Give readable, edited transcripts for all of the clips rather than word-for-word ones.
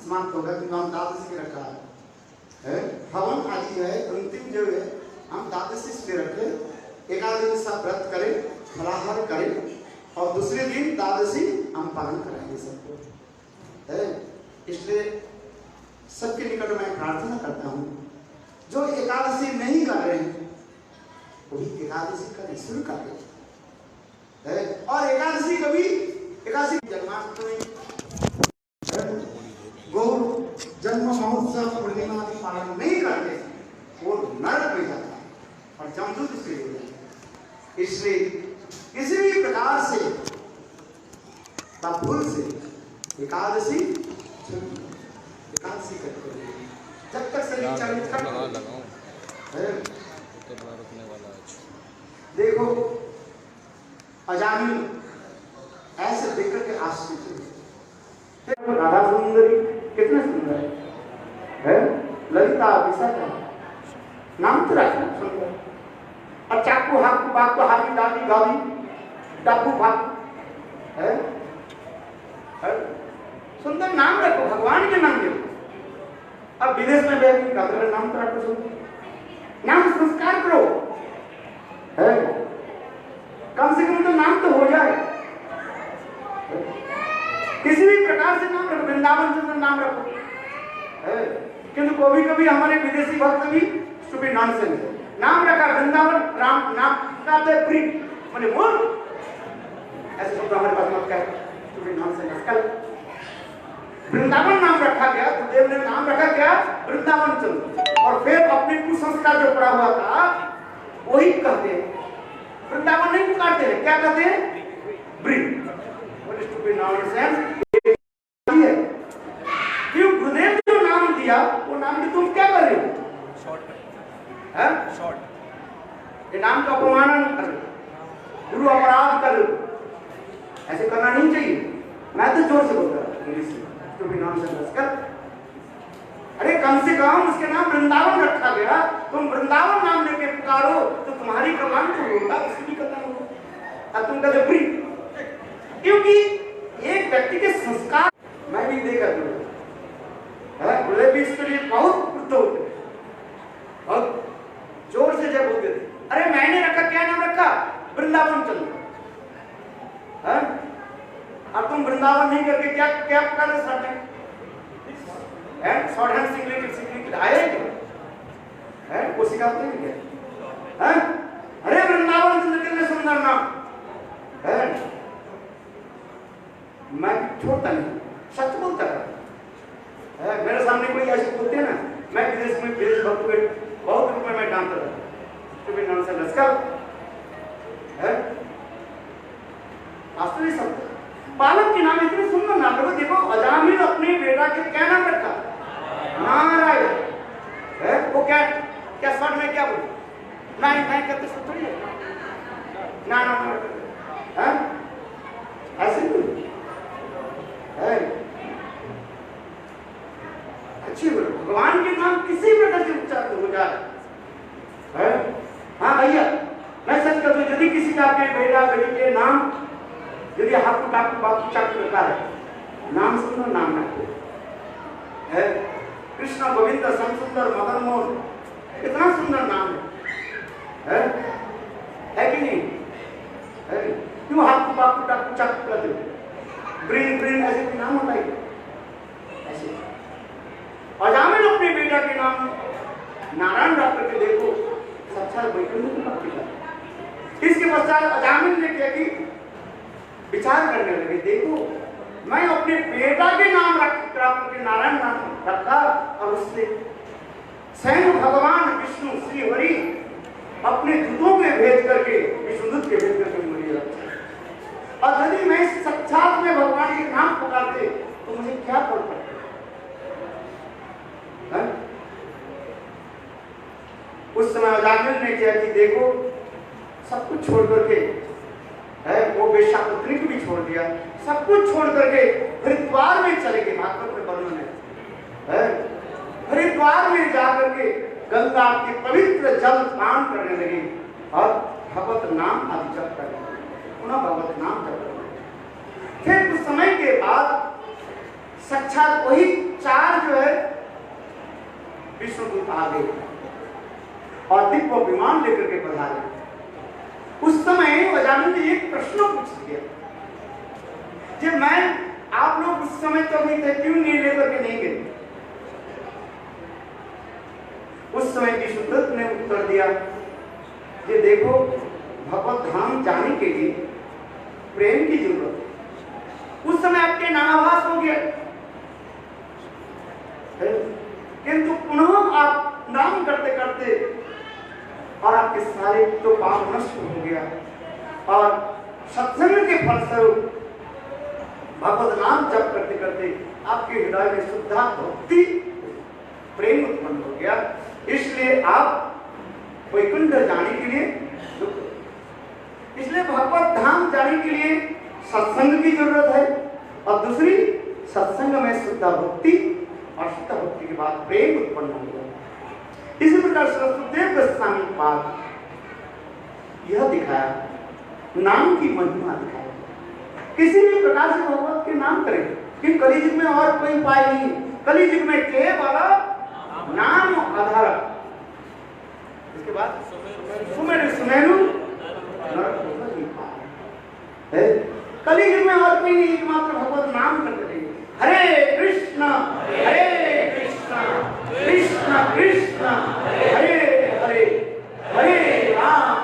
समाप्त होगा क्योंकि हम द्वादशी के रखा है। हवन आदि है अंतिम जो है हम द्वादशी इसलिए रखे, एकादशी सब व्रत करें, फलाहार करें और दूसरे दिन द्वादशी हम पालन कराएंगे सबको है। इसलिए सबके निकट मैं प्रार्थना करता हूँ जो एकादशी नहीं कर रहे हैं वही एकादशी करें, शुरू करें। और एकादशी कभी एकादशी जन्माष्टमी गौर जन्म महोत्सव पूर्णिमा आदि पालन नहीं करते वो नरक में जाता है और जमदूत से हो जाता है। इसलिए किसी भी प्रकार से भूल से एकादशी करते हैं जब तक शरीर चलित देखो अजामिल ऐसे देख करके आश्चर्य हुए। राधा सुंदरी कितने सुंदर है ललिता विशाखा नाम तो रखना सुंदर। और चाकू हाकू बाकू हाथी दादी गावी डाकू भाकू है सुंदर नाम रखो, भगवान के नाम देखो। अब विदेश में बैठ का नाम तो रखो, सुंदर नाम संस्कार करो है, कम से कम तो नाम तो हो जाए। किसी भी प्रकार से नाम रखो, वृंदावन से नाम रखो है। किंतु कभी कभी हमारे विदेशी भक्त भी स्टूपिड नॉनसेंस नाम रखा वृंदावन, राम नाम का फ्री मैंने बोल ऐसे शब्द हमारे पास मत कहे, स्टूपिड नॉनसेंस। कल वृंदावन नाम रखा गया, गुरुदेव ने नाम रखा गया वृंदावन चंद्र, और फिर अपने कुसंस्कार जो पड़ा हुआ था वही कहते हैं, वृंदावन नहीं पुकारते हैं, क्या कहते हैं ब्रिज। क्यों गुरुदेव जो नाम दिया वो नाम भी तुम क्या कर रहे हो, शॉर्ट ये नाम का अपमान कर, गुरु अपराध कर, ऐसे करना नहीं चाहिए। मैं तो जोर से बोलता इंग्लिश में तो भी नाम से कर। अरे कम से कम उसके नाम वृंदावन रखा गया, तुम वृंदावन नाम लेके पुकारो तो तुम्हारी कल्याण तो होगा, उसकी भी कल्याण होगा। अब तुम कहते फ्री, क्योंकि एक व्यक्ति के संस्कार मैं भी देखा गुरुदेव भी इसके लिए बहुत कुछ होते और जोर से जब बोलते थे। अरे मैंने रखा, क्या नाम रखा वृंदावन चंद्र, अब तुम वृंदावन नहीं करके क्या क्या पुकार रहे शॉर्ट हैंड सिंगलेट आए क्या है, वो सिखाते हैं क्या है? अरे वृंदावन चंद्र कितने सुंदर नाम है। मैं छोड़ता नहीं, सच बोलता है। मेरे सामने कोई ऐसे बोलते हैं ना, मैं विदेश में विदेश भक्त के बहुत रूप में मैं जानता था तो नाम से लश्कर है आश्चर्य शब्द। बालक के नाम इतने सुंदर नाम रखो। देखो अजामिल अपने बेटा के क्या नाम रखा, नारायण है। वो क्या क्या शब्द में क्या बोले, नहीं कहते सब थोड़ी ना है, ऐसे है अच्छी बोलो। भगवान के नाम किसी प्रकार से उच्चार हो जाए है। हाँ भैया मैं सच कहता हूं, यदि किसी का आपके बेटा बेटी के नाम यदि हाकू डाकू बाकू चाकू रखा है, नाम सुंदर नाम रखो है। कृष्ण गोविंद श्याम सुंदर मदन मोहन कितना सुंदर नाम है कि नहीं है? क्यों हाकू बाकू डाकू चाकू कर दो, ब्रिन ब्रिन ऐसे भी नाम होता है ऐसे। अजामिल अपने बेटा के नाम नारायण रख करके देखो साक्षात वैकुंठ की प्राप्ति कर। इसके पश्चात अजामिल ने क्या की विचार करने लगे, देखो मैं अपने बेटा के नाम रख करके नारायण नाम रखा और उससे स्वयं भगवान विष्णु श्री हरि अपने दूतों के भेज करके विष्णुदूत के भेज करके मुझे रखा। और यदि मैं साक्षात में भगवान के नाम पुकारते तो मुझे क्या फल पड़ता। उस समय अजामिल ने क्या कि देखो सब कुछ छोड़ करके है, वो वेश्यापुत्री को भी छोड़ दिया, सब कुछ छोड़ करके हरिद्वार में चले गए। भागवत में वर्णन है, हरिद्वार में जाकर के गंगा के पवित्र जल पान करने लगे और भगवत नाम आदि जप करने लगे, पुनः भगवत नाम जप करने लगे। फिर कुछ समय के बाद साक्षात वही 4 जो है विष्णुदूत आ गए और दिव्य विमान लेकर के पधारे। उस समय गजानन ने एक प्रश्न पूछ दिया कि मैं आप लोग उस समय तो नहीं थे, क्यों नहीं लेकर के नहीं गए? उस समय विष्णुदत्त ने उत्तर दिया कि देखो, भगवत धाम जाने के लिए प्रेम की जरूरत है। उस समय आपके नानाभास हो गया, किंतु पुनः आप नाम करते करते और आपके सारे तो पाप नष्ट हो गया और सत्संग के फलस्वरूप भगवत नाम जप करते करते आपके हृदय में शुद्धा भक्ति प्रेम उत्पन्न हो गया। इसलिए आप वैकुंठ जाने के लिए, इसलिए भगवत धाम जाने के लिए सत्संग की जरूरत है और दूसरी सत्संग में शुद्धा भक्ति और शुद्ध भक्ति के बाद प्रेम उत्पन्न हो गया। इसी प्रकार सुखदेव गोस्वामी पाद यह दिखाया, नाम की महिमा दिखाया। किसी भी प्रकार से भगवत के नाम करें कि कलियुग में और कोई उपाय नहीं, कलियुग में केवल नाम आधार। इसके बाद सुमेरु सुमेरु कलियुग में और कोई नहीं, एकमात्र भगवत नाम करते रहिए। हरे कृष्ण कृष्ण कृष्ण हरे हरे, हरे राम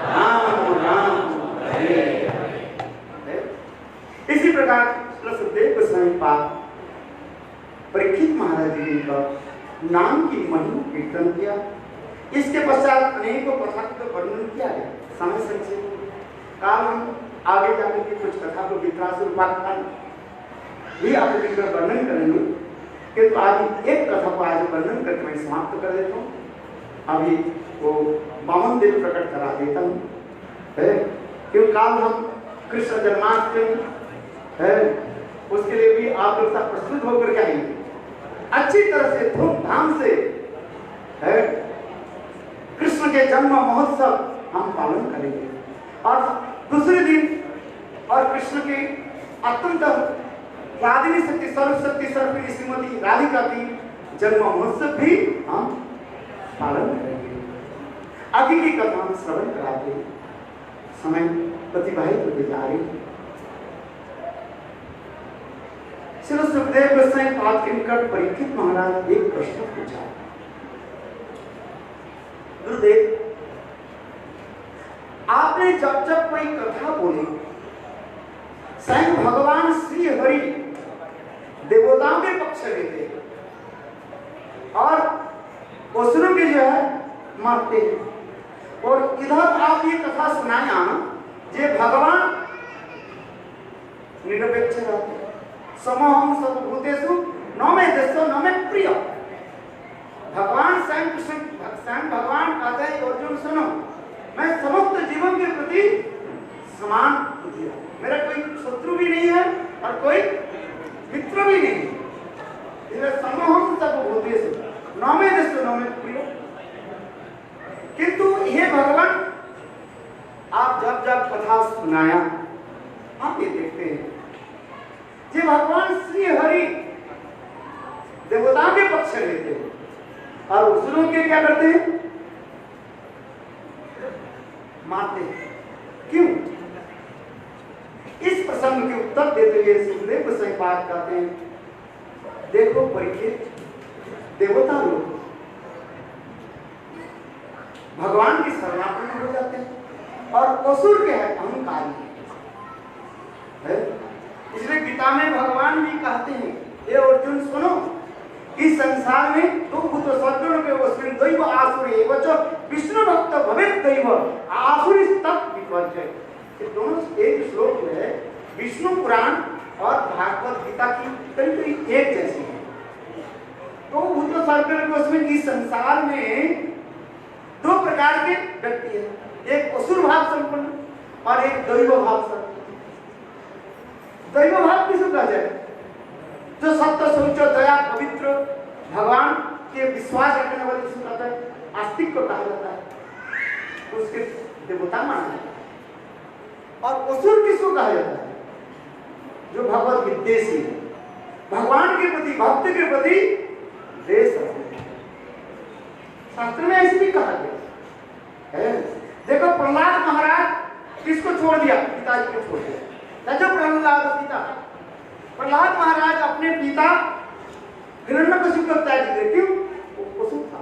राम राम हरे हरे। इसी प्रकार सुखदेव गोस्वामी पाद परीक्षित महाराज जी का नाम की महिमा कीर्तन किया। इसके पश्चात अनेकों कथा का वर्णन किया गया। समय संक्षेप काल हम आगे जाकर के कुछ कथा को वित्रासुर उपाख्यान भी आपके वर्णन करेंगे, किंतु आज एक कथा को आज वर्णन करके मैं समाप्त कर देता हूँ। अभी वो वामन देव प्रकट करा देता हूँ, क्योंकि काल हम कृष्ण जन्माष्टमी है, उसके लिए भी आप लोग सब प्रस्तुत होकर के आएंगे। अच्छी तरह से धूमधाम से है कृष्ण के जन्म महोत्सव हम पालन करेंगे और दूसरे दिन और कृष्ण के अत्यंत राधिनी शक्ति सर्वशक्ति सर्वप्रिय श्रीमती राधिका की जन्म महोत्सव भी हम पालन करेंगे। आगे की कथा हम श्रवण कराते समय प्रतिभागित होते जा रही। श्री सुखदेव गोस्वामी पाद के निकट परीक्षित महाराज एक प्रश्न पूछा। गुरुदेव, आपने जब जब कोई कथा बोली, स्वयं भगवान श्री हरि देवताओं के पक्ष लेते और असुरों के जो है मारते हैं, और इधर आप ये कथा सुनाया जे भगवान निरपेक्ष रहते, समोहम सर्वभूतेषु न मे देशो न मे प्रिय। भगवान स्वयं कृष्ण स्वयं भगवान कहते हैं अर्जुन सुनो, मैं समस्त जीवों के प्रति समान बुद्धि है, मेरा कोई शत्रु भी नहीं है और कोई मित्र भी नहीं है। इसलिए समोहम सर्वभूतेषु न मे देशो न मे प्रिय। किंतु ये भगवान आप जब जब कथा सुनाया, आप ये देखते हैं कि भगवान श्री हरि देवताओं के पक्ष लेते हैं और असुरों के क्या करते हैं? मारते हैं। क्यों? इस प्रसंग के उत्तर देते हुए सुखदेव गोस्वामी पाद कहते हैं, देखो परीक्षित, देवता लोग भगवान की शरणागत हो जाते हैं और असुर के हैं अहंकारी है। इसलिए गीता में भगवान भी कहते हैं, ये अर्जुन सुनो, इस संसार में दो भूत सज्जनों के वस्मिन दैव आसुर एवं च विष्णु भक्त भवेत् दैव आसुरी तत् विपर्जय। ये दोनों एक श्लोक है, विष्णु पुराण और भागवत गीता की करीब एक जैसी है। तो भूत सज्जनों के वस्मिन इस संसार में दो प्रकार के व्यक्ति हैं, एक असुर भाव संपन्न और एक दैव भाव संपन्न। दैव भाव किसको कहा जाए? जो सत्य शौच दया पवित्र भगवान के विश्वास रखने वाले किसको कहता है? आस्तिक को कहा जाता है, उसके देवता माना जाता है। और असुर किसको कहा जाता है? जो भगवत विद्वेषी है, भगवान के प्रति, भक्त के प्रति द्वेष रखते। शास्त्र में ऐसे भी कहा गया है। देखो प्रहलाद महाराज किसको छोड़ दिया? पिताजी को छोड़ दिया। जो प्रहलाद पिता, प्रहलाद महाराज अपने पिता हिरण्यकशिपु को त्याग दिए। क्यों? वो पशु था,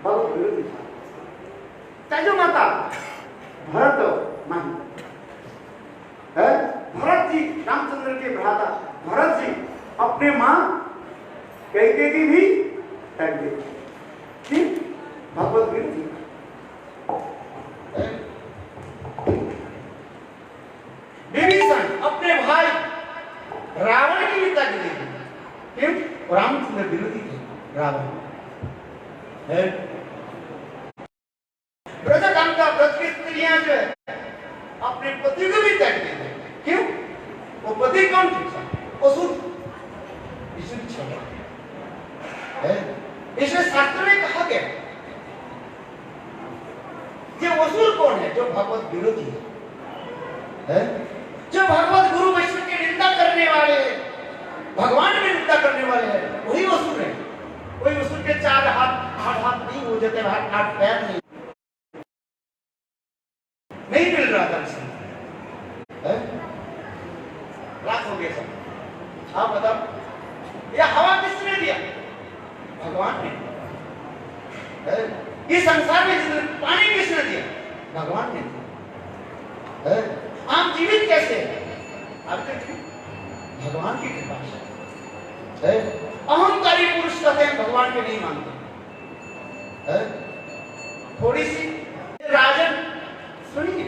भगवत विरोधी था। तेजो माता भरत माही है, भरत जी रामचंद्र के भ्राता भरत जी अपने मां कैकेयी की भी त्याग दी। भगवत विरोधी। विभीषण अपने भाई रावण की भी त्याग दी। क्यों? रामचंद्र विरोधी थे रावण है। ब्रजकांता ब्रज की स्त्रियां जो है अपने पति को भी त्याग देते। क्यों? वो पति कौन थे? असुर, इसलिए इसलिए शास्त्र में कहा गया ये असुर कौन है? जो भगवत विरोधी है, जो भगवत गुरु वैष्णव की निंदा करने वाले हैं, भगवान की निंदा करने वाले हैं, वही असुर है। कोई असुर के 4 हाथ 8 हाथ नहीं हो जाते, 8 पैर नहीं मिल रहा था इसमें। लाख हो गया सब। आप बताओ ये हवा किसने दिया? भगवान ने। ये संसार में पानी किसने दिया? भगवान ने। आप जीवित कैसे हैं? आपके जीवित भगवान की कृपा से। अहंकारी पुरुष कहते हैं भगवान के नहीं मानते। थोड़ी सी राजन सुनिए,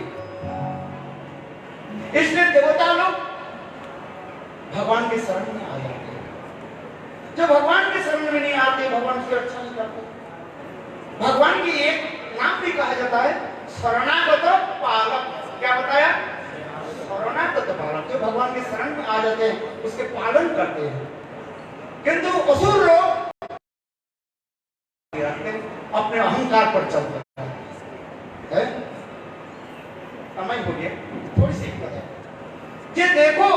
इसलिए देवता लोग भगवान के शरण में आ जाते हैं। जो भगवान के शरण में नहीं आते, भगवान की रक्षा नहीं करते। भगवान की एक नाम भी कहा जाता है शरणागत पालक। क्या बताया? शरणागत पालक। जो भगवान के शरण में आ जाते हैं उसके पालन करते हैं। किंतु असुर लोग अपने अहंकार पर चलते हैं। समय हो गया, थोड़ी सी बात है। ये देखो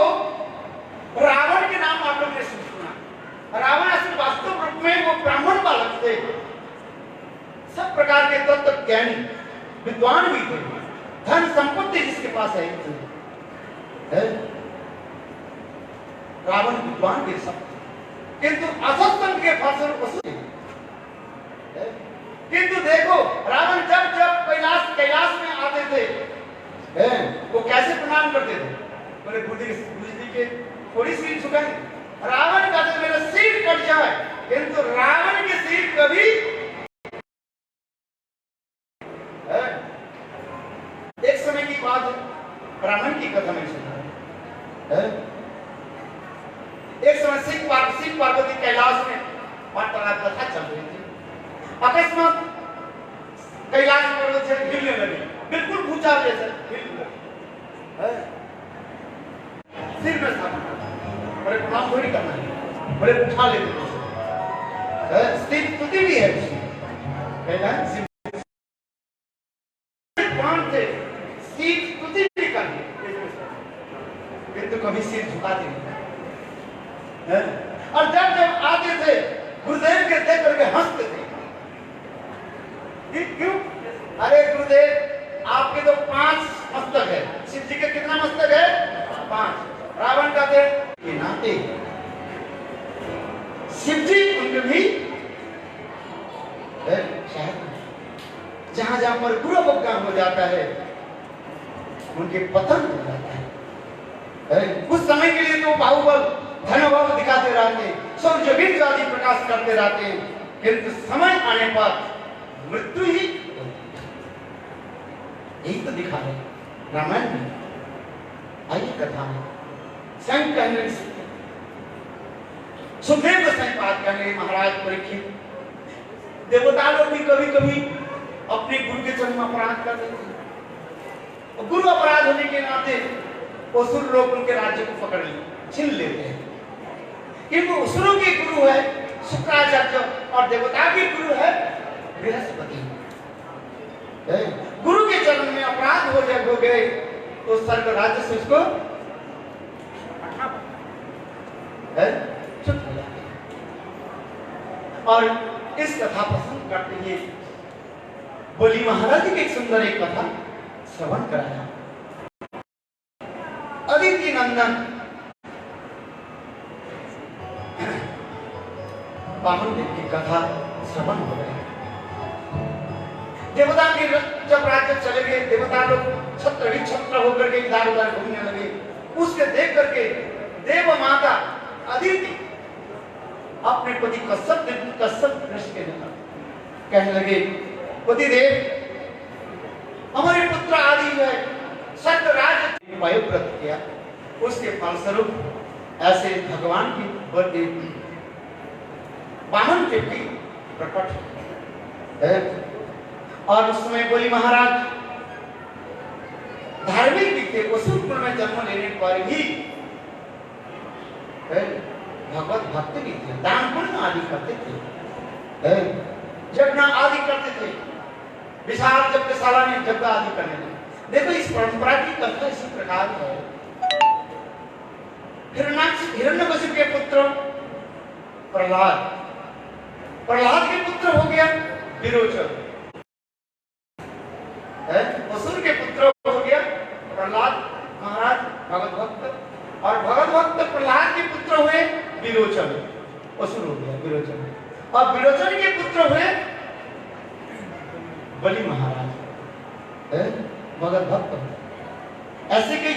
रावण के नाम आप लोगों ने सुना। रावण असल वास्तव रूप में वो ब्राह्मण बालक थे, सब प्रकार के तत्व ज्ञानी विद्वान भी थे, धन संपत्ति जिसके पास है। रावण विद्वान भी सब, किंतु असत्संग के फलस्वरूप असुर। किंतु देखो रावण जब जब कैलाश में आते थे वो कैसे प्रणाम करते थे? बोले गुरु जी के थोड़ी सिर झुकाए। रावण का तो मेरा सिर कट जाए, किंतु रावण के सिर कभी एक समय की बात है, ब्राह्मण की कथा में सुना। एक समय शिव पार्वती कैलाश में वार्तालाप कथा चल रही थी। अकस्मात कैलाश पर्वत से हिलने लगी, बिल्कुल भूचाल जैसा हिलने लगी। सिर में स्थापन करना, बड़े प्रणाम थोड़ी करना है, बड़े उठा लेते थे। स्तुति भी है उसमें, स्तुति भी करनी, किंतु कभी सिर झुकाते नहीं। और जब जब आते थे गुरुदेव के देख करके हंसते थे। क्यों? अरे गुरुदेव आपके तो 5 मस्तक है, शिव जी के कितना मस्तक है? 5। रावण का थे ये नाते शिव जी उनके भी जहां जहां पर गुरु बग्गान हो जाता है उनके पतन हो जाता है। कुछ समय के लिए तो बाहुबल धनबल दिखाते रहते, सूर्य बिंदु आदि प्रकाश करते रहते हैं, किंतु समय आने पर मृत्यु ही। यही तो दिखा रहे रामायण में। आइए कथा में स्वयं कहने सुखदेव गोस्वामी बात कहने महाराज परीक्षित, देवता लोग भी कभी कभी अपने गुरु के चरण में अपराध कर देते हैं, और गुरु अपराध होने के नाते असुर लोग उनके राज्य को पकड़ छीन लेते हैं। क्योंकि असुरों के गुरु है शुक्राचार्य और देवता के गुरु है बृहस्पति। गुरु के चरण में अपराध हो गए तो स्वर्ग राज्य से उसको और इस कथा पसंद करते हुए बोली महाराज की एक सुंदर एक कथा श्रवण कराया। अदिति नंदन बामन देव की कथा श्रवण हो गई। देवता के जब राज्य चले गए, देवता लोग छत्र विछत्र होकर के इधर उधर घूमने लगे। उसके देख करके देव माता अदिति अपने पति कश्यप ऋषि के कहने लगे, पति देव हमारे पुत्र आदि है सत्यराज वायुव्रत किया, उसके फलस्वरूप ऐसे भगवान की वामन के भी प्रकट है। और उस समय बोली महाराज धार्मिक भी थे, असुर कुल में जन्म लेने पर भी भगवत भक्त भी थे, दान पुण्य आदि करते थे, यज्ञ आदि करते थे, विशाल यज्ञशाला में यज्ञ आदि करने लगे। देखो इस परंपरा की कथा इसी प्रकार है। हिरण्यकशिपु के पुत्र प्रहलाद, प्रहलाद के पुत्र हो गया विरोचन, असुर के पुत्र हो गया प्रहलाद महाराज भगवत भक्त, और भगवत भक्त प्रहलाद के पुत्र हुए विरोचन, असुर हो गया विरोचन, और विरोचन के पुत्र हुए बलि महाराज भगवत भक्त। ऐसे कोई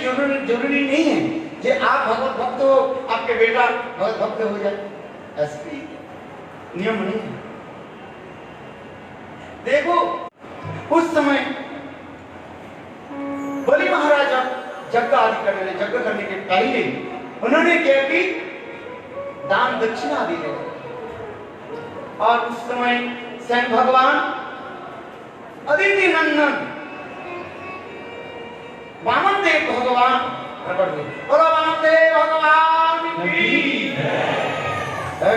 जरूरी नहीं है कि आप भगवत भक्त हो आपके बेटा भगवत भक्त हो जाए, ऐसे नियम नहीं है। देखो उस समय बलि महाराज यज्ञ आदि करने लगे, यज्ञ करने के पहले उन्होंने क्या कि दान दक्षिणा दी है। और उस समय स्वयं भगवान अदिति नंदन वामन देव भगवान प्रकट हुए। बोलो वामन देव भगवान की जय।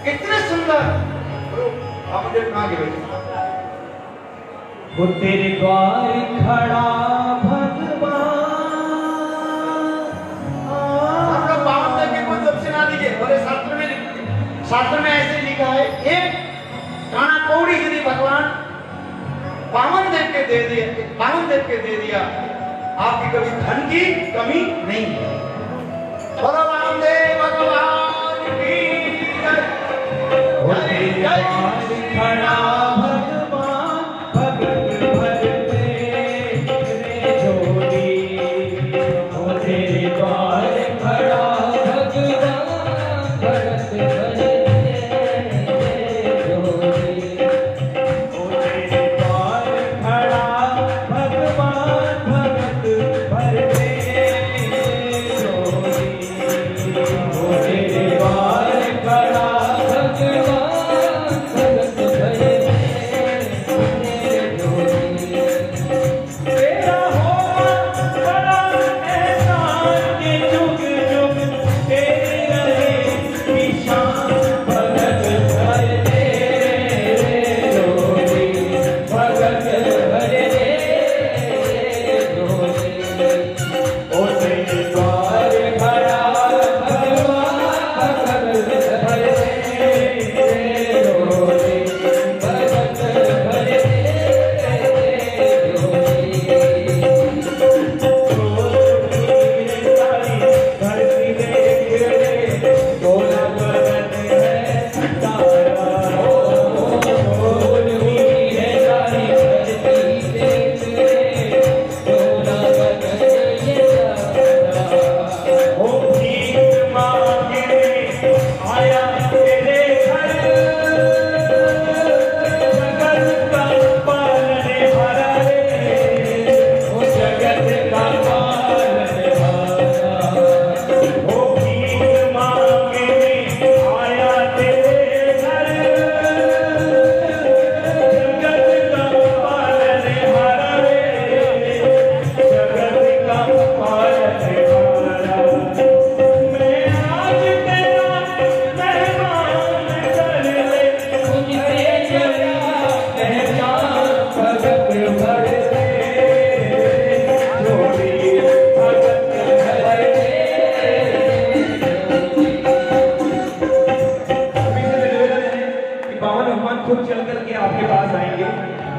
कितने सुंदर वामन देव कहाँ गए? वो तेरे द्वार खड़ा भगवान। हम लोग वामन देव के कुछ दक्षिणा दीजिए। बोले शास्त्र में ऐसे लिखा है, एक काना कौड़ी यदि भगवान वामन देव के दे दिया आपकी कभी धन की कमी नहीं है। बोलो वामन देव भगवान की जय। वो तेरे द्वार खड़ा भगवान, भगत भरते रे जोड़ी। वो तेरे द्वार खड़ा भगवान, भगत भरते रे जोड़ी। वो तेरे द्वार खड़ा भगवान, भगत भरते रे जोड़ी। वो तेरे द्वार खड़ा भगवान, भगत भरते रे जोड़ी। तेरा होगा बड़ा एहसान कि जुग जुग तेरे रहे निशान, भगत भरते रे जोड़ी। भगत भरते रे जोड़ी।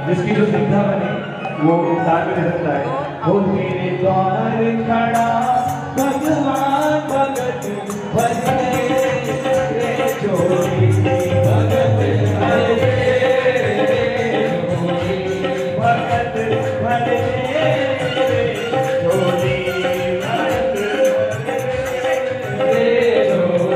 जिसकी जो संख्या बने वो तार में दे सकता है। हो तेरे द्वार खड़ा भगवान भगत भजने रे जोड़ी भगत भजने भगत भजने जोड़ी भगत रे जोड़ी।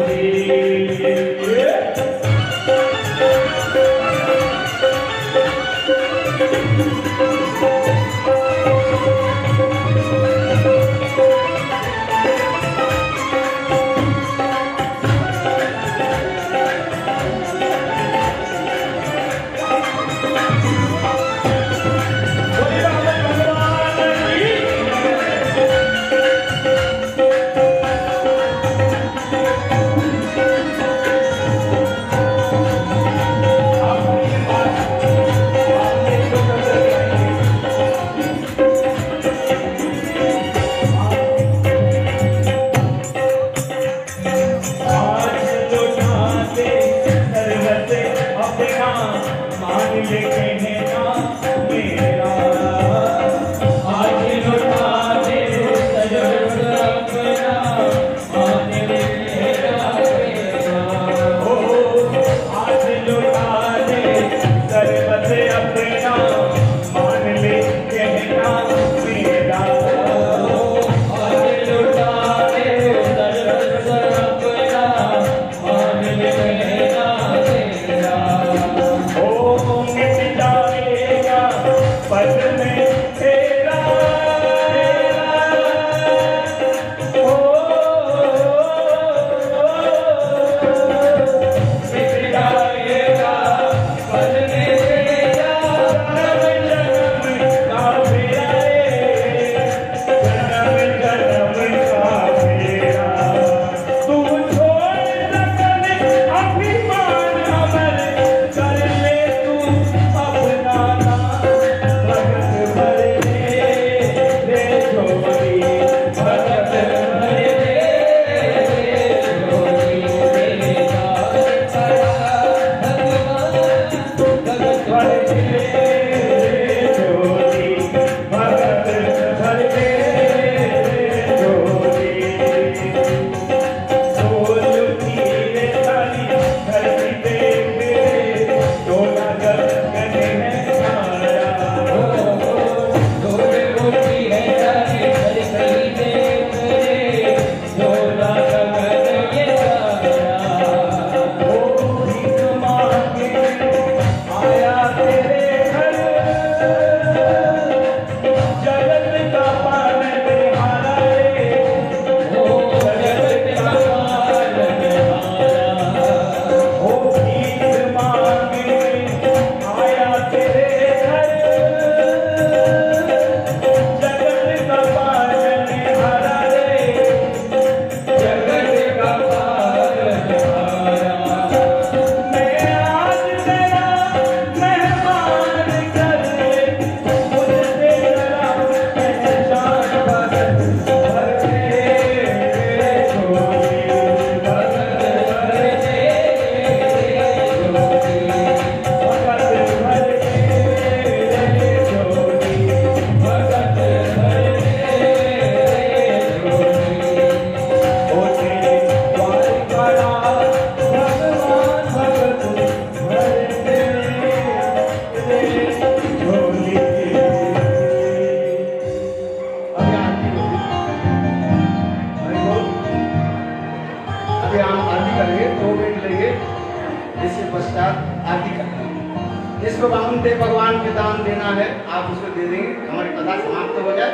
जिसको भगवान के दान देना है आप उसको दे देंगे, हमारी कथा समाप्त हो जाए।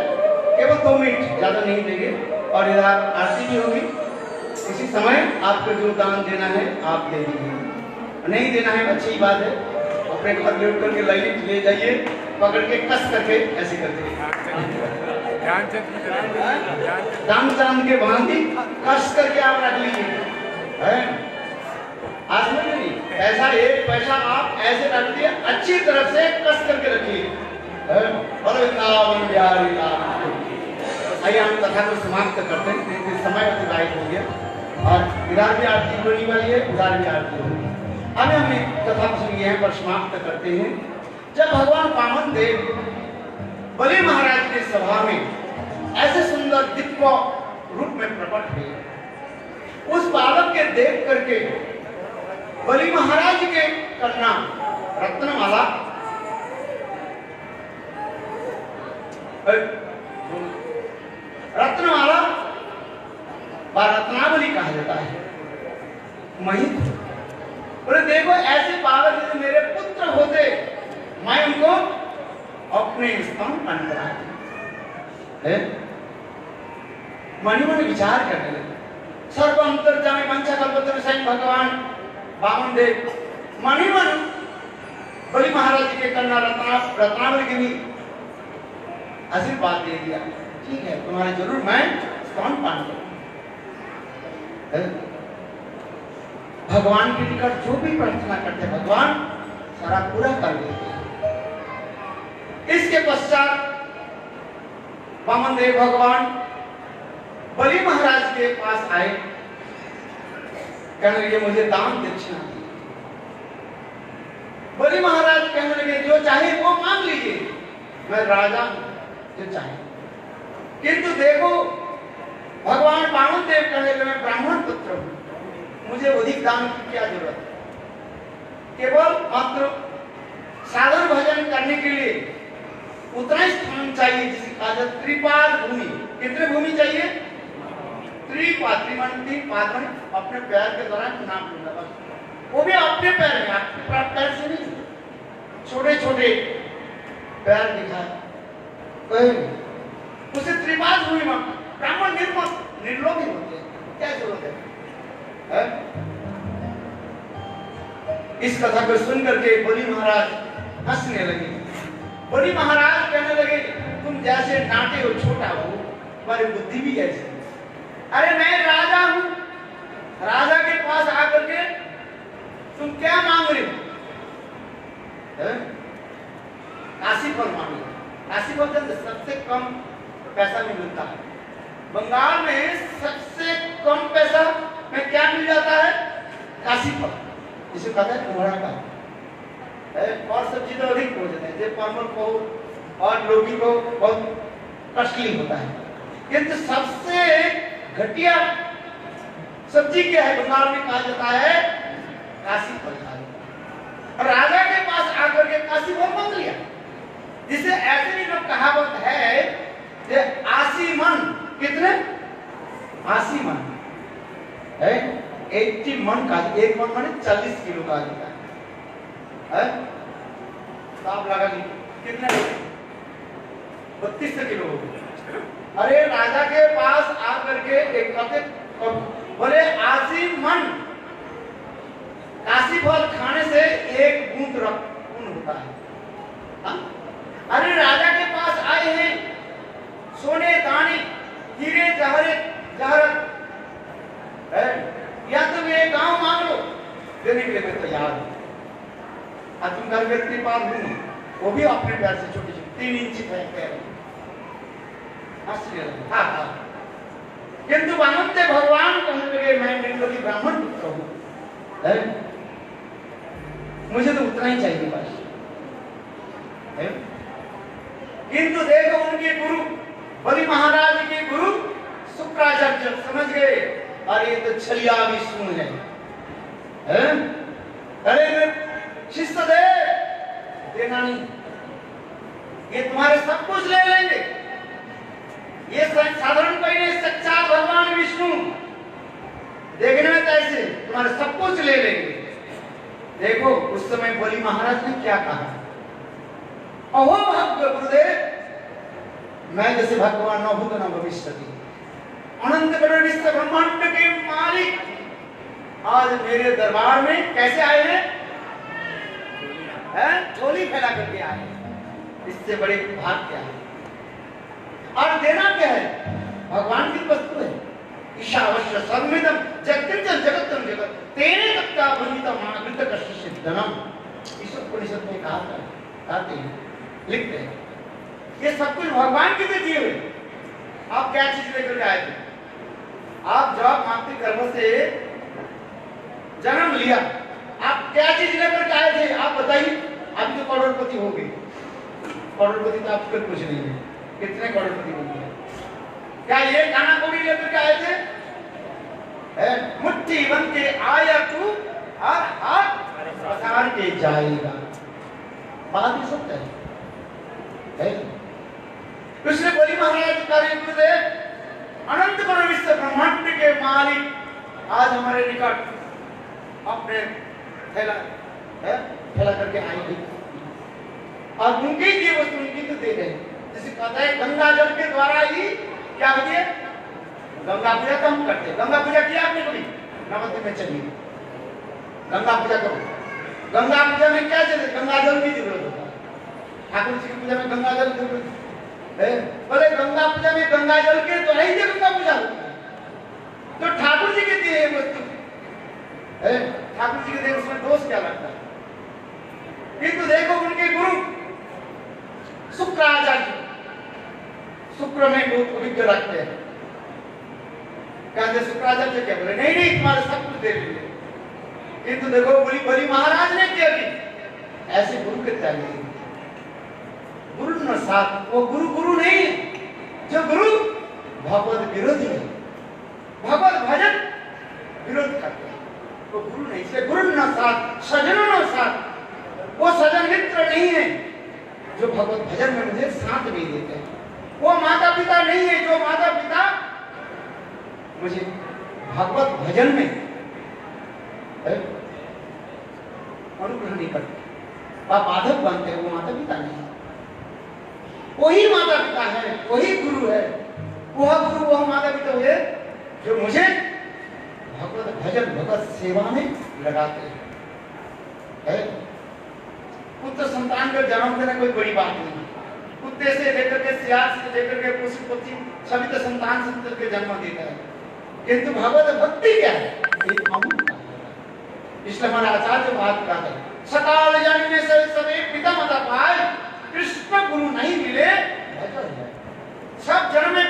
केवल 2 मिनट, ज़्यादा नहीं देंगे। और इधर आरती भी होगी, इसी समय आपको जो दान देना है आप दे दीजिए, नहीं देना है अच्छी बात है, अपने घर ले करके ले जाइए, पकड़ के कस करके ऐसे करके दाम चांद के भांति कस करके आप रख लीजिए। आज में नहीं, पैसा एक पैसा आप ऐसे रख दिए, अच्छी तरह से कस करके रखिए। आइए हम कथा को समाप्त करते हैं, क्योंकि समय अतिबाहित हो गया और इधर भी आरती होने वाली है, उधर भी आरती होगी। अब हम कथा को यहाँ पर समाप्त करते हैं। जब भगवान वामन देव बलि महाराज की सभा में ऐसे सुंदर दिव्य रूप में प्रकट हुए, उस बालक के देख करके बलि महाराज के कन्या रत्नमाला रत्नमाला व रत्नावली कहा जाता है, महित बोले देखो ऐसे बालक यदि मेरे पुत्र होते मैं उनको अपने स्थान पान कराते। मणि मन विचार करने लगे। सर्व अंतर्यामी मंचा कल्पतरु स्वयं भगवान वामन देव मणि मन बलि महाराज के कन्या रत्नावली के भी आशीर्वाद दे दिया, ठीक है तुम्हारे जरूर मैं स्तन पान करूं। भगवान के निकट जो भी प्रार्थना करते भगवान सारा पूरा कर देते। इसके पश्चात वामन देव भगवान बलि महाराज के पास आए, कहने लगे मुझे दान दक्षिणा दी। बलि महाराज कहने लगे जो चाहे वो मांग लीजिए, मैं राजा जो चाहे। किंतु देखो भगवान वामन देव कहने लगे मैं ब्राह्मण पुत्र हूं, मुझे अधिक दान की क्या जरूरत है, केवल मात्र साधन भजन करने के लिए उतना ही स्थान चाहिए जिसे कहा जाता त्रिपाद भूमि। कितने भूमि चाहिए? त्रिपाद, तीन पाद में अपने पैर के द्वारा नाम लूंगा बस, वो भी अपने पैर में, आपके पैर से नहीं, छोटे छोटे पैर दिखाए उसे त्रिपाद भूमि में। ब्राह्मण निर्लोभी होते हैं, क्या जरूरत है? इस कथा को सुन करके बलि महाराज हंसने लगे। बलि महाराज कहने लगे तुम जैसे नाटे हो छोटा हो, तुम्हारी बुद्धि भी ऐसी। अरे मैं राजा हूं, राजा के पास आकर के तुम क्या मांग रहे हो? काशी फल मांग रहे हो। काशी फल सबसे कम पैसा में मिलता है। बंगाल में सबसे कम पैसा में क्या मिल जाता है? काशी फल, जिसे कहते हैं कोहड़ा का। और सब्जी तो अधिक हो जाते हैं, जैसे परवल को और लौकी को बहुत कॉस्टली होता है, किंतु सबसे घटिया सब्जी क्या है बंगाल में कहा जाता है? काशी फल। और राजा के पास आकर के काशी फल मांग लिया, जिसे ऐसे भी लोग कहावत है कि 80 मन, कितने? 80 मन है, 80 मन का, एक मन माने 40 किलो का होता है। साफ लगा कितने? 32 किलो हो गए। अरे राजा के पास आकर के एक कहते बोले 80 मन काशी फल खाने से एक बूंद रक्त होता है। हा? अरे राजा के पास आए हैं सोने दाने हीरे जवाहरत है, या तुम ये गांव मांग लो, देने के लिए मैं तैयार हूं। तुम घर व्यक्ति पास हूं, वो भी अपने पैर से छोटे छोटे 3 इंच पैर। किंतु वामन देव भगवान कहने लगे मैं निर्लोभी ब्राह्मण पुत्र हूं, मुझे तो उतना ही चाहिए बस। किंतु देखो उनके गुरु बलि महाराज के गुरु शुक्राचार्य समझ गए, अरे ये तो छलिया विष्णु है। अरे शिष्य देना नहीं, ये तुम्हारे सब कुछ ले लेंगे, ये साधारण कोई नहीं, सच्चा भगवान विष्णु देखने में कैसे तुम्हारे सब कुछ ले लेंगे। देखो उस समय बलि महाराज ने क्या कहा, अहो भक्त गुरुदेव, मैं जैसे भगवान न भूत न भविष्य अनंत विश्व ब्रह्मांड के मालिक आज मेरे दरबार में कैसे आए हैं? झोली फैला करके आए, इससे बड़े भाग क्या है? और देना क्या है? भगवान की वस्तु है। ईशावश्य सर्वमिदं जगत्तम जगत्तम जगत तेरे तत्ता बनितम आकृत कष्ट सिद्धनम। ईश्वरोपनिषद में कहा था, कहते हैं, लिखते हैं, ये सब कुछ भगवान के लिए दिए हुए। आप क्या चीज लेकर आए थे? आप जब मातृ गर्भ से जन्म लिया, आप क्या चीज लेकर आए थे? आप बताइए। अभी तो करोड़पति हो गए, करोड़पति तो आप फिर कुछ नहीं है, कितने करोड़पति बन गए? क्या ये खाना कोड़ी लेकर के आए थे? मुट्ठी बन के आया तू हर हाथ पसार के जाएगा, बात ही सत्य है। इसलिए बोली महाराज कार्य गुरुदेव अनंत करोड़ विश्व ब्रह्मांड के मालिक आज हमारे निकट अपने फैला करके आएंगे और उनकी ये वस्तु उनकी तो दे रहे हैं। जैसे कहता है गंगा जल के द्वारा ही क्या होती है? गंगा पूजा तो हम करते हैं। गंगा पूजा किया आपने कभी? नवद्वीप में चलिए, गंगा पूजा करो। गंगा पूजा में क्या जरूरत? गंगा जल की जरूरत होता है। ठाकुर जी की पूजा में गंगा जल की जरूरत है। बोले गंगा पूजा में गंगा जल के तो नहीं गंगा पूजा होती है, तो ठाकुर जी के दिए वस्तु ठाकुर जी के दिए, उसमें दोष क्या लगता है? किंतु देखो उनके गुरु शुक्राचार्य शुक्र में बहुत पवित्र रखते हैं। कहते शुक्राचार्य क्या बोले? नहीं नहीं तुम्हारे सब कुछ दे देंगे। किंतु देखो बोली बलि महाराज ने क्या की? ऐसे गुरु के चाहिए। गुरु न साथ, वो गुरु गुरु नहीं है, जो गुरु भगवत विरोधी है, भगवत भजन विरोध करते हैं, वो गुरु नहीं। इसलिए गुरु न साथ सजनों न साथ, वो सजन मित्र नहीं है जो भगवत भजन में मुझे साथ नहीं देते हैं। वो माता पिता नहीं है जो माता पिता मुझे भगवत भजन में अनुग्रह नहीं करते, बाधक बनते हैं। वो माता पिता नहीं, वही माता पिता है, वही गुरु है। वह गुरु वह माता पिता हुए जो मुझे भगवत भजन भगवत सेवा में लगाते हैं। पुत्र संतान को जन्म देना कोई बड़ी बात नहीं। कुत्ते से लेकर के सियार से लेकर के पशु पक्षी सभी तो संतान संतति के जन्म देता है, किंतु भगवत भक्ति क्या है? एक अमूल्य। इसलिए हमारा आचार्य बात कहते हैं सकाल जन्म में सभी पिता माता पाए, कृष्ण गुरु नहीं मिले सब जन्म में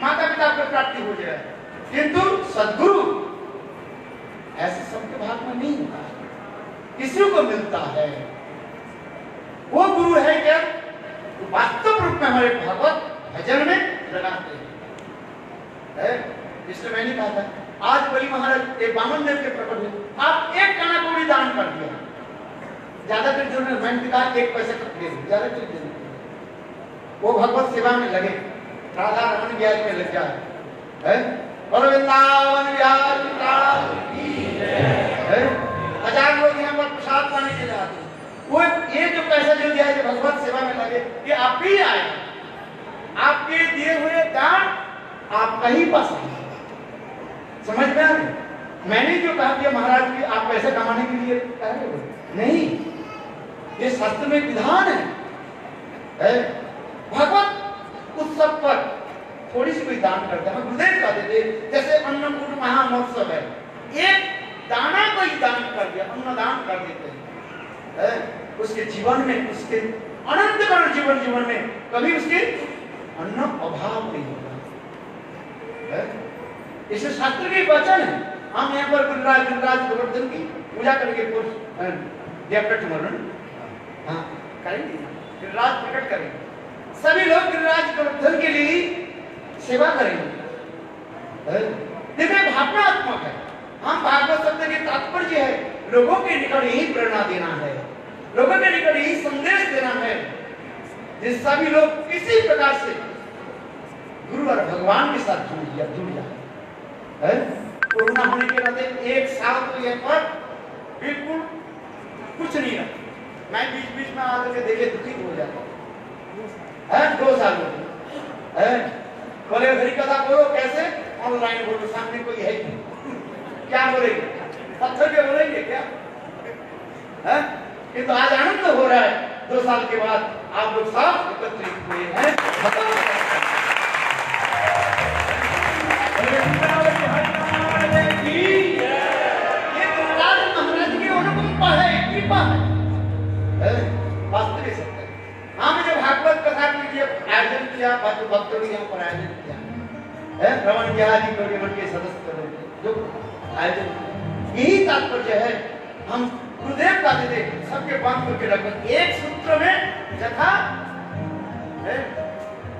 माता पिता को प्राप्ति हो जाए, किंतु सद्गुरु ऐसे सबके भाग में नहीं होता, किसी को मिलता है। वो गुरु है क्या? वास्तव रूप में हमारे भगवत भजन में लगाते हैं। इसलिए मैंने कहा था आज बलि महाराज एक बामन देव के प्रकट हुए, आप एक काना को भी दान कर दिया, ज्यादातर जो मैंने कहा एक पैसा दे दो, ज्यादातर दे दो, वो भगवत सेवा में लगे, राधा रमन बिहारी में लग जाए। बोलो वृंदावन बिहारी, हजार लोग यहाँ पर प्रसाद पाने के लिए आते हैं। वो ये जो पैसा जो दिया है जो भगवत सेवा में लगे, ये आप ही आए, आपके दिए हुए दान आपका ही पास है। समझ में आ रही? मैंने जो कहा कि महाराज की आप पैसे कमाने के लिए कह रहे हो, नहीं, ये शास्त्र में विधान है। भगवत उत्सव पर थोड़ी सी कोई दान करता है, गुरुदेव कहते थे जैसे अन्नकूट महामहोत्सव है, एक दाना कोई दान कर दिया, अन्नदान कर देते हैं, उसके जीवन में, उसके अनंत काल जीवन में कभी उसके अन्न अभाव नहीं होगा। इसे शास्त्र के वचन है। हम यहाँ पर गिरिराज गोवर्धन की पूजा करके हाँ करेंगे, गिरिराज प्रकट करेंगे, सभी लोग गिरिराज गोवर्धन के लिए सेवा करेंगे। दिव्य भावनात्मक है। हम भागवत शब्द के तात्पर्य है लोगों के निकट यही प्रेरणा देना है, लोगों के निकट यही संदेश देना है, जिस सभी लोग किसी प्रकार से गुरु और भगवान के साथ जुड़ जाए। कोरोना होने के नाते एक साल तो यहाँ पर बिल्कुल कुछ नहीं रहा। मैं बीच में आकर के देखे दुखित हो जाता है। 2 साल हो गए, बोले हरी कथा बोलो, कैसे ऑनलाइन बोलो, सामने कोई है क्या बोलेंगे? पत्थर के बोलेंगे क्या? किंतु आज आनंद हो रहा है 2 साल के बाद आप लोग सब एकत्रित हुए हैं। ये गुरुराज महाराज की अनुकंपा है, कृपा है, वास्तविक सत्य है। हमने जो भागवत कथा के लिए आयोजन किया, भक्तों ने यहाँ पर आयोजन किया, रमन बिहारी के सदस्य जो आयोजन, यही तात्पर्य है। हम गुरुदेव कहते थे सबके बांध करके रखो एक सूत्र में जथा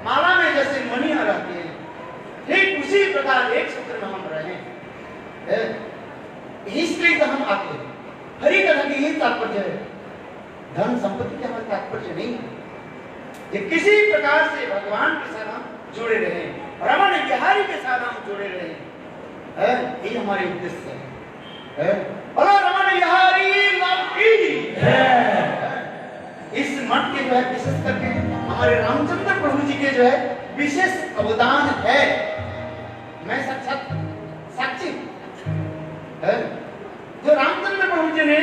माला में जैसे मणियां रहती है, ठीक उसी प्रकार एक सूत्र में हम रहे। इसलिए तो हम आते हैं। हरि कथा की यही तात्पर्य है, धन संपत्ति का हमारा तात्पर्य नहीं है। ये किसी प्रकार से भगवान के साथ हम जुड़े रहे, रमण बिहारी के साथ हम जुड़े रहे, ये हमारे उद्देश्य है। बोलो रमण बिहारी लाल की जय। इस मठ के जो है विशेष करके हमारे रामचंद्र प्रभु जी के जो है विशेष अवदान है। मैं साक्षात साक्षी है। जो रामचंद्र प्रभु जी ने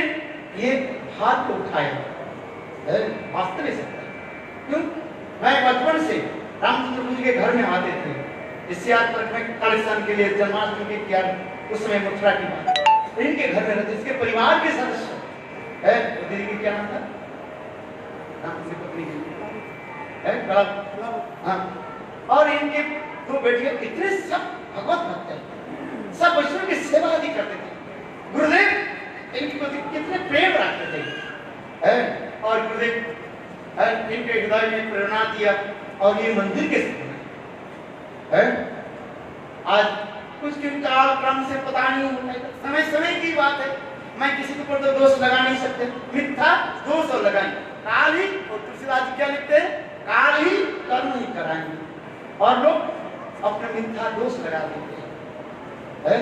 ये हाथ को उठाया वास्तव में सकता है। क्यों? मैं बचपन से रामचंद्र प्रभु जी के घर में आते थे। इस याद पर मैं कलेक्शन के लिए जन्माष्टमी के क्या उस समय मथुरा की बात, इनके घर में रहते, इसके परिवार के सदस्य है। तो दीदी की क्या नाम था? रामचंद्र पत्नी की है हाँ। और इनके दो बेटियां इतने सब भगवत भक्त हैं, सब वैष्णव की सेवा आदि करते थे। गुरुदेव इनके प्रति कितने प्रेम रखते थे और गुरुदेव इनके हृदय में प्रेरणा दिया और ये मंदिर के है। आज कुछ काल क्रम से पता नहीं होता, समय समय की बात है। मैं किसी के ऊपर तो दोष लगा नहीं सकते, मिथ्या दोष और लगाएं काल ही। और तुलसीदास जी क्या लिखते हैं? काल ही कर्म ही कराएंगे। और लोग अपने मिथ्या दोष लगा देते हैं।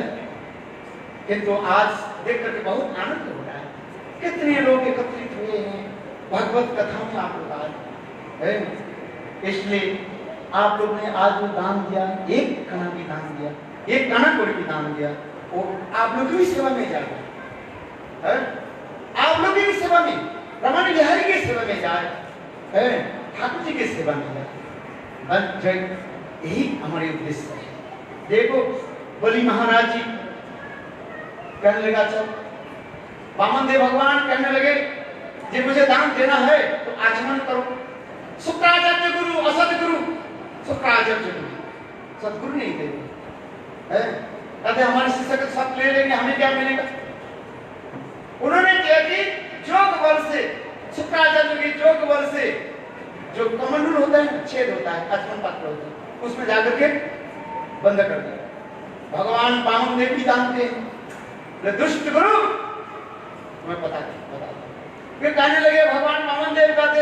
किंतु आज देख करके बहुत आनंद हो रहा है। कितने लोग एकत्रित हुए हैं भगवत कथा में आप लोग आज। इसलिए आप लोग ने आज जो दान दिया, एक कणा भी दान दिया, एक कणा कोड़ी भी दान दिया, वो आप लोग की सेवा में जाएगा। आप लोग की सेवा में, रमण बिहारी की सेवा में जाए, ठाकुर जी की सेवा में जाए। यही हमारे उद्देश्य है। देखो बलि महाराज जी कहने लगा, चल वामन देव भगवान कहने लगे जी मुझे दान देना है तो आचमन करो। शुक्राचार्य गुरु असद गुरु, शुक्राचार्य गुरु सदगुरु नहीं देते, कहते हमारे शिष्य का सब ले लेंगे, हमें क्या मिलेगा। उन्होंने क्या कि जोग बल से, शुक्राचार्य के जोग बल से जो कमंडल होता है, छेद होता है, आचमन पात्र होता है, उसमें जाकर के बंद कर दिया। भगवान वामन देव भी जानते हैं, दुष्ट गुरु तुम्हें पता नहीं। फिर कहने लगे भगवान वामन देव कहते,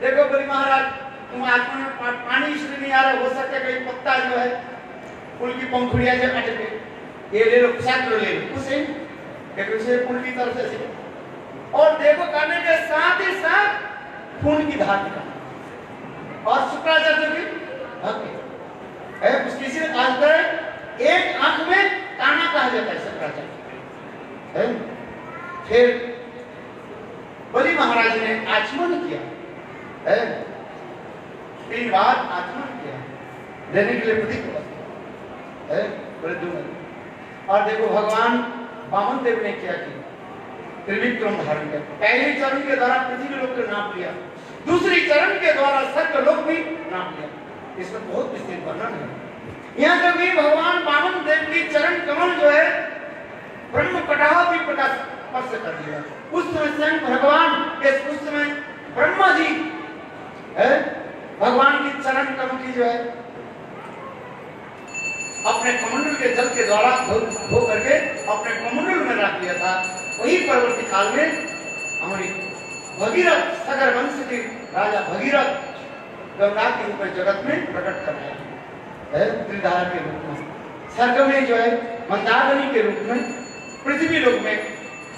देखो बलि महाराज तुम आत्मा में पानी इसलिए नहीं आ रहा, हो सकता है कोई पत्ता जो है फूल की पंखुड़ियां जो कट पे, ये ले लो, साथ ले लो, उसे उसे फूल की तरफ से। और देखो कहने के साथ ही साथ खून की धार निकाल। और शुक्राचार्य भी भक्त है, उसकी से आज तक एक आंख में काना कहा जाता है शुक्राचार्य। फिर बलि महाराज ने आचमन किया, 3 बार आचमन किया, लेने के लिए प्रतीक है। और देखो भगवान वामन देव ने क्या किया, त्रिविक्रम धारण किया। पहले चरण के द्वारा पृथ्वी लोक को नाप लिया, दूसरी चरण के द्वारा स्वर्ग लोक भी नाप लिया। इसमें बहुत विस्तृत वर्णन है। यहाँ तक भी भगवान वामन देव की चरण कमल जो है ब्रह्म कटाह भी प्रकाश स्पर्श कर दिया। उस समय स्वयं भगवान, उस समय ब्रह्मा जी है भगवान की चरण कमल की जो है अपने कमंडल के जल के द्वारा धो करके अपने कमंडल में रख दिया था। वही परवर्ती काल में हमारी भगीरथ सागर वंश के राजा भगीरथ गंगा के रूप में जगत में प्रकट कर रहे हैं, त्रिधारा के रूप में, स्वर्ग में जो है मंदाकिनी के रूप में, पृथ्वी लोक में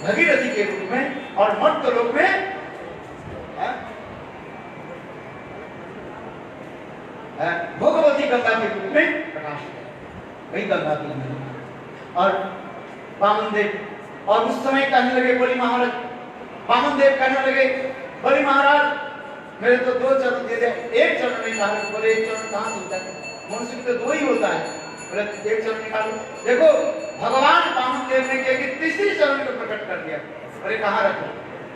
भगीरथी के रूप में, और मर्त्य लोक में भगवती गंगा के रूप में प्रकाश है। वही गंगा की। और वामन देव और उस समय कहने लगे बलि महाराज, वामन देव कहने लगे बलि महाराज मेरे तो 2 चरण दे दे, 1 चरण नहीं कहा। बोले 1 चरण कहाँ होता है, मनुष्य तो 2 ही होता है। बोले 1 चरण निकालो। देखो भगवान वामन देव ने क्या कि तीसरी चरण को प्रकट कर दिया। बोले कहाँ रखो।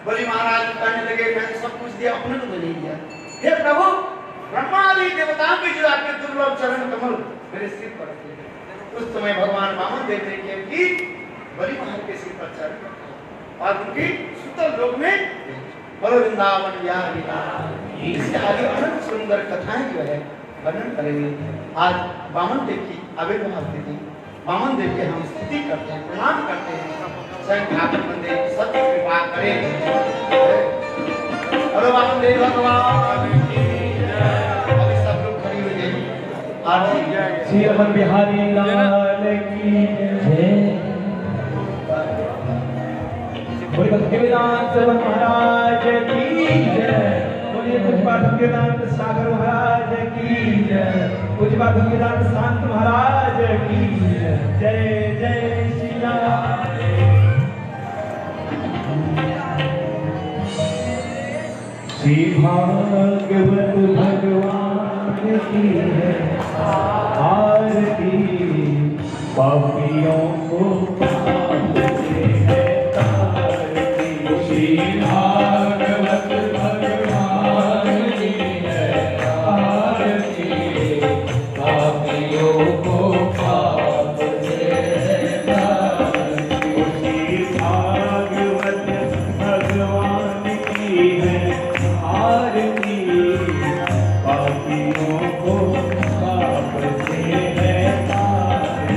बलि महाराज कहने लगे मैंने सब कुछ दिया, अपने को नहीं दिया। हे प्रभु ब्रह्मादि देवताओं के जो आपके दुर्लभ चरण कमल मेरे सिर पर रखे। उस समय भगवान वामन देव ने क्या कि बलि महाराज के सिर पर चरण रखा और उनकी सुतल लोक में और वृंदावन बिहारी इससे आगे अनंत सुंदर कथाएं जो है वर्णन करेंगे। आज वामन देव की आविर्भाव तिथि, वामन देव की हम स्तुति करते हैं, प्रणाम करते हैं। स्वयं ठाकुर मंदिर सत्य कृपा करें। अरे वामन देव भगवान की जय। अभी सब लोग खड़ी हो जाइए। आरती श्री रमन बिहारी लाल की जय। बोले भक्तिवेदांत महाराज की जय। बोले पूज्यपाद भक्तिवेदांत सागर महाराज की जय। पूज्यपाद भक्तिवेदांत शांत महाराज की जय। जय जय श्री राम। श्री भागवत भगवान की है आरती। पापियों को पाप से है तारती। श्री भागवत भगवान की है आरती। पापियों को पाप से है तारती। श्री भागवत भगवान की है आरती। पापियों को पाप से है तारती।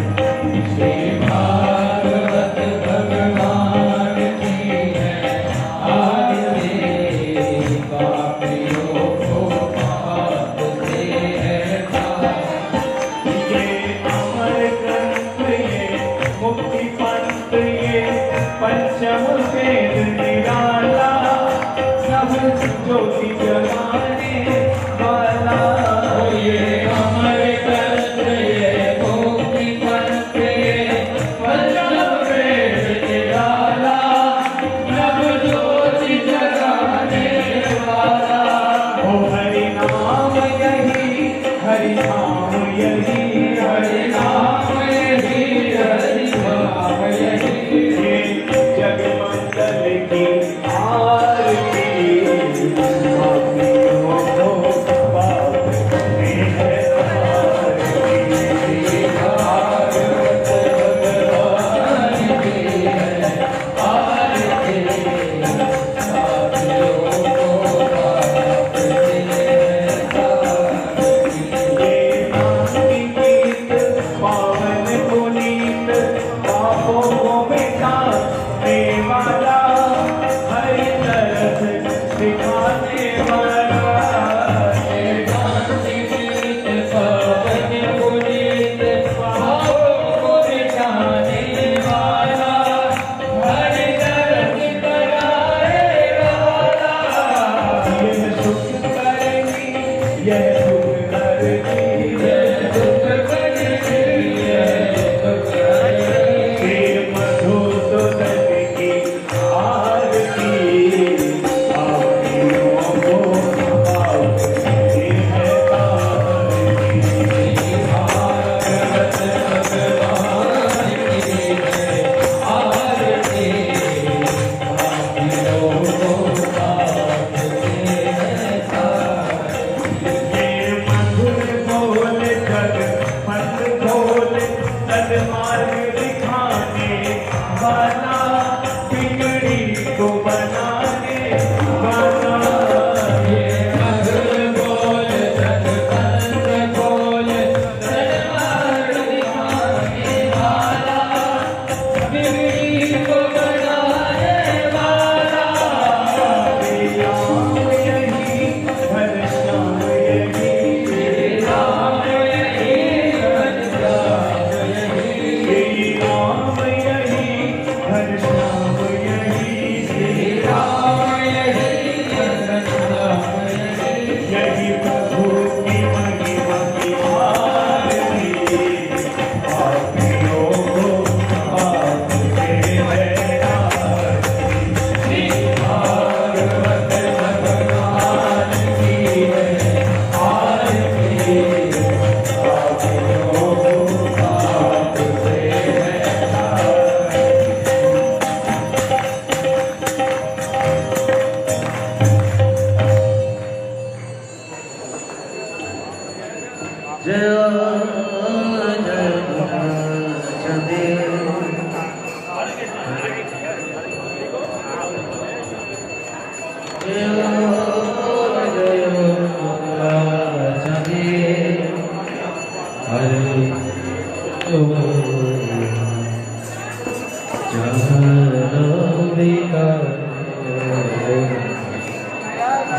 श्री भागवत भगवान की है आरती। पापियों को पाप से है तारती। ये अमर ग्रंथ ये मुक्ति पंथ ये पंचम वेद निराला। सब ज्योति जगाने वाला। ये अमर ग्रंथ ये मुक्ति पंथ ये पंचम वेद निराला। सब ज्योति जगाने वाला। ओ हरि नाम यही, हरि नाम यही, हरि नाम यही, हरि नाम यही। ये जगमंडल की आरती। पापियों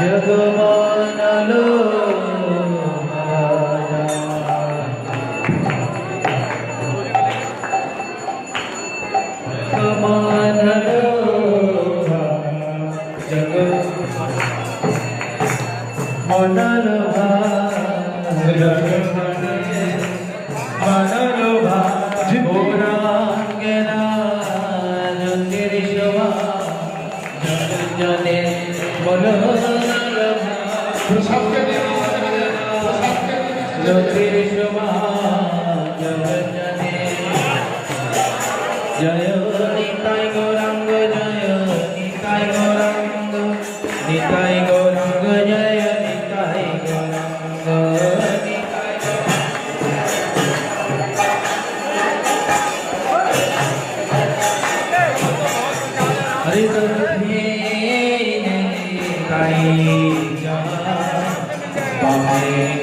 जगमानलो जय निताय गौरांग जय निताय गौरांग निताय गौरांग जय निताय गौरांग हरि कृष्णे निताय जा पामे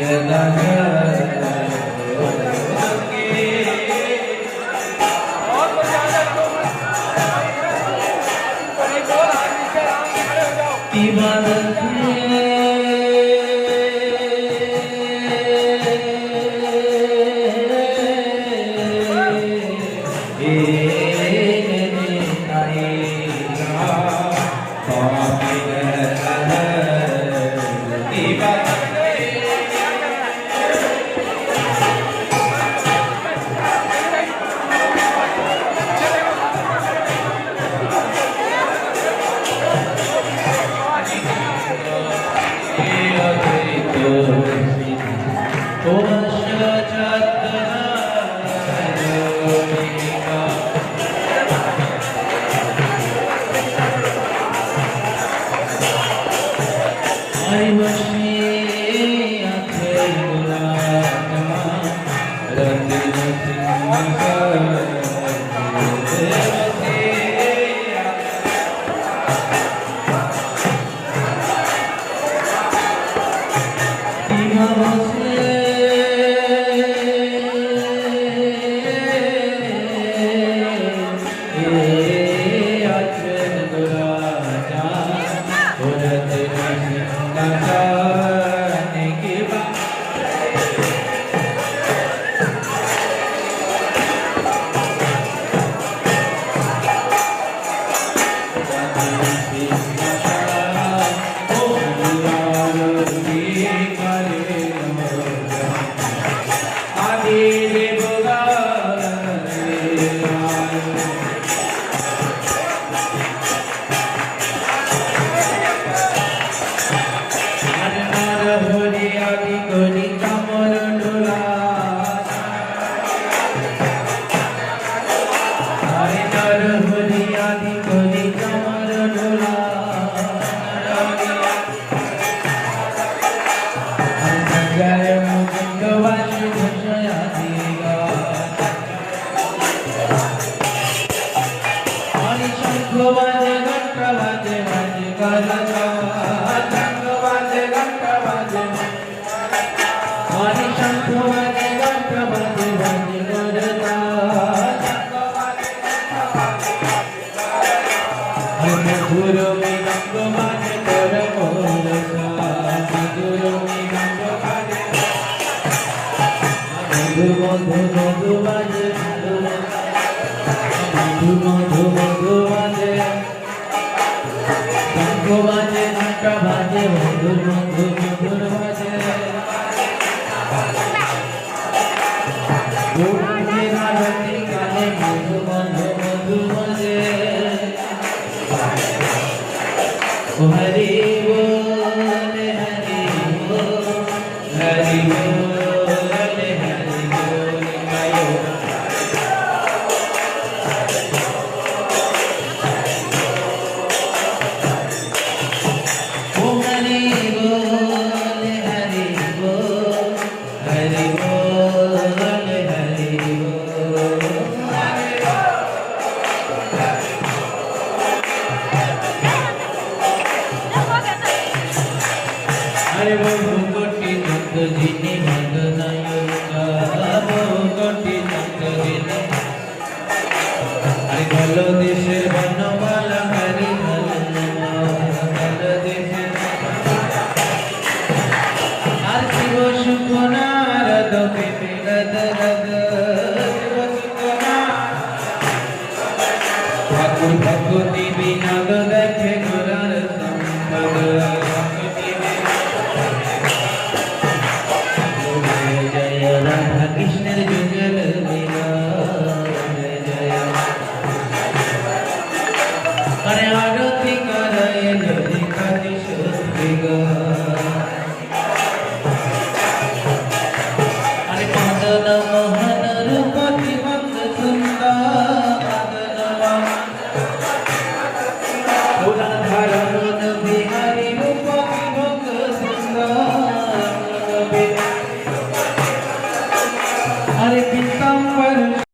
भक्ति विनोद देखे गुरर संपद भक्ति जय जय राधा कृष्ण जुगल लीला जय जय अरे आरती करे जय काति शुद्धि अरे मदन मोहन रूपति मंद सुंदर धरण बिहारी रूपति मंद सुंदर अरे पीताम्बर